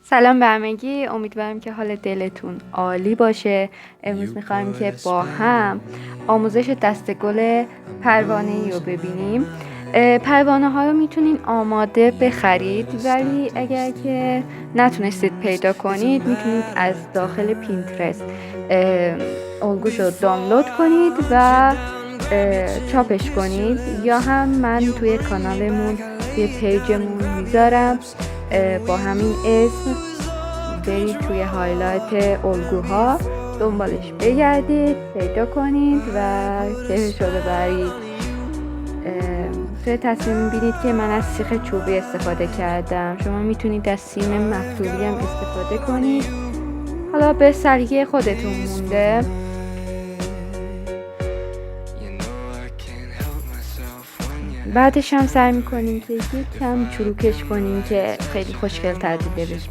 سلام به همگی، امیدوارم که حال دلتون عالی باشه. امروز میخوایم که با هم آموزش دسته‌گل پروانه‌ای رو ببینیم. پروانه ها رو میتونین آماده بخرید، ولی اگر که نتونستید پیدا کنید میتونید از داخل پینترست الگوش رو دانلود کنید و چاپش کنید، یا هم من توی کانالمون توی پیجمون میذارم با همین اسم. برید توی هایلایت الگوها دنبالش بگردید، پیدا کنید و کیفش رو ببرید. توی تصویر میبینید که من از سیخ چوبی استفاده کردم. شما میتونید از سیم مفتوحی هم استفاده کنید، حالا به سلیقه خودتون مونده. بعدش هم سعی میکنیم که یک کم چروکش کنیم که خیلی خوشگل تر دیده بشه.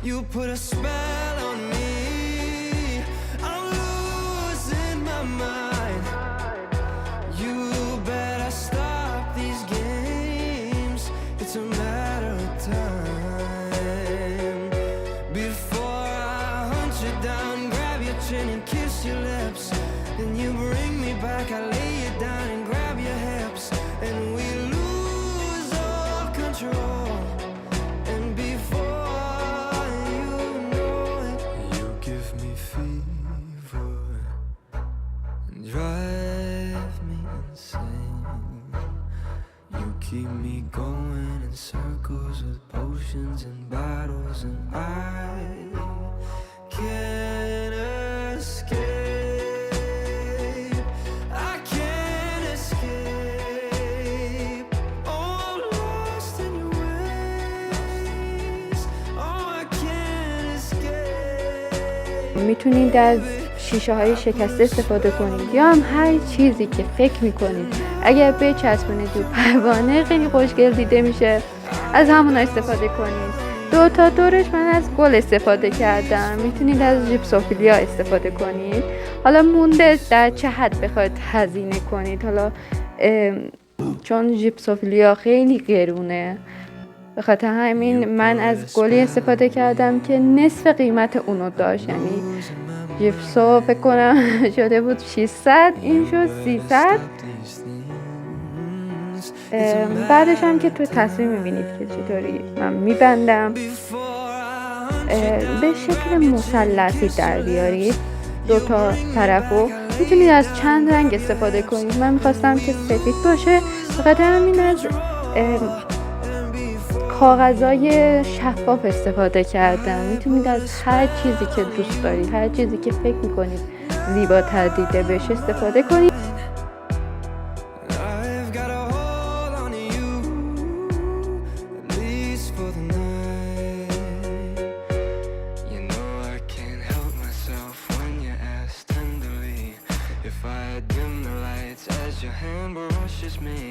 You put a spell on me, I'm losing my mind. You better stop these games, it's a matter of time. Before I hunt you down, grab your chin and kiss your lips. Then you bring me back, I lay you down and grab your hips. And we lose all control. Keep me going in circles with potions and bottles, and I can't escape. I can't escape. Oh, I'm lost in your ways. Oh, I can't escape. میتونید از شیشه های شکسته استفاده کنید، یا هم هر چیزی که فکر میکنید اگر بچسبونید تو پروانه خیلی خوشگل دیده میشه، از همون استفاده کنید. دو تا دورش من از گل استفاده کردم، میتونید از ژیپسوفیلیا استفاده کنید. حالا مونده در چه حد بخواید هزینه کنید. حالا چون ژیپسوفیلیا خیلی گرونه، به خاطر همین من از گلی استفاده کردم که نصف قیمت اونو داشت. یعنی ژیپسو فکر کنم شده بود 600، این شد 300. بعدش هم که توی تصویر میبینید که چطوری من میبندم. به شکل مثلثی در بیارید دو تا طرفو. میتونید از چند رنگ استفاده کنید. من میخواستم که سفید باشه، بخاطر همین از کاغذای شفاف استفاده کردم. میتونید از هر چیزی که دوست دارید، هر چیزی که فکر میکنید زیباتر دیده بشه استفاده کنید. Your hand brushes me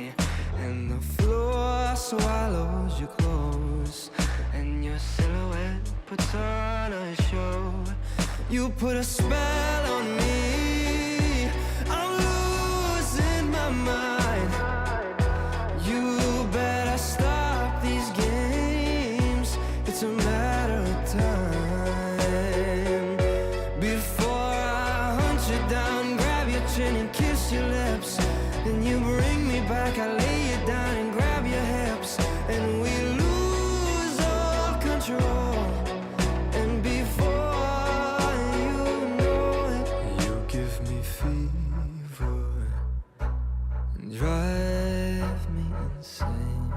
and the floor swallows your clothes, and your silhouette puts on a show. You put a spell on me, I'm losing my mind. You better stop these games, it's a matter of time. Before I hunt you down, grab your chin and kiss your lips. Then you bring me back, I lay you down and grab your hips. And we lose all control. And before you know it, you give me fever and drive me insane.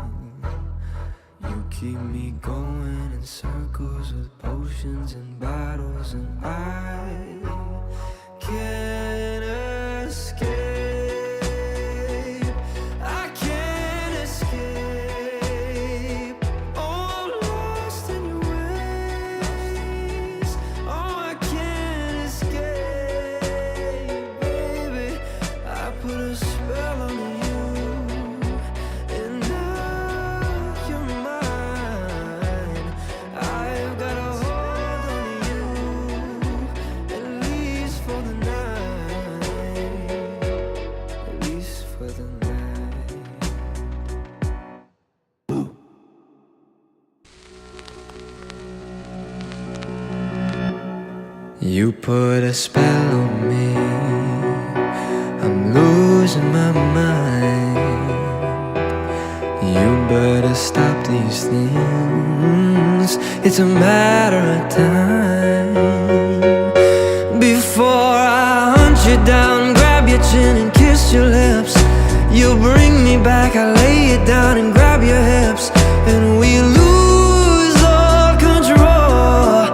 You keep me going in circles with potions and bottles, and I can't escape. For the night. You put a spell on me, I'm losing my mind. You better stop these things, it's a matter of time. Before I hunt you down, grab your chin and kiss your lips, you bring me back, I lay you down and grab your hips, and we lose all control.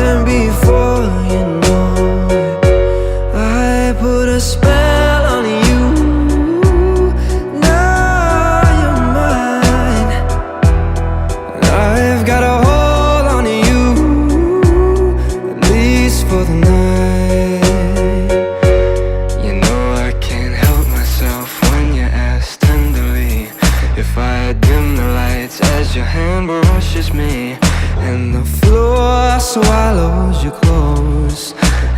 And before you know it, I put a spell on you. Now you're mine, I've got a hold on you, at least for the night. You know I can't help myself when you ask tenderly if I dim the lights as your hand brushes me, and the floor swallows you close,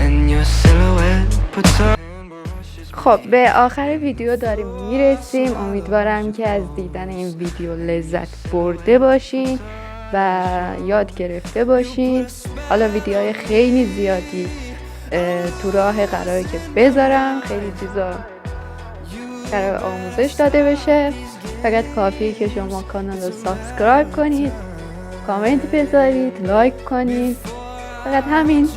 and your silhouette puts her. خب به آخر ویدیو داریم میرسیم. امیدوارم که از دیدن این ویدیو لذت برده باشین و یاد گرفته باشین. حالا ویدیوهای خیلی زیادی تو راه قراره که بذارم، خیلی چیزا قرار آموزش داده بشه. فقط کافیه که شما کانال رو سابسکرایب کنید، کامنت بذارید، لایک کنید، فقط همین.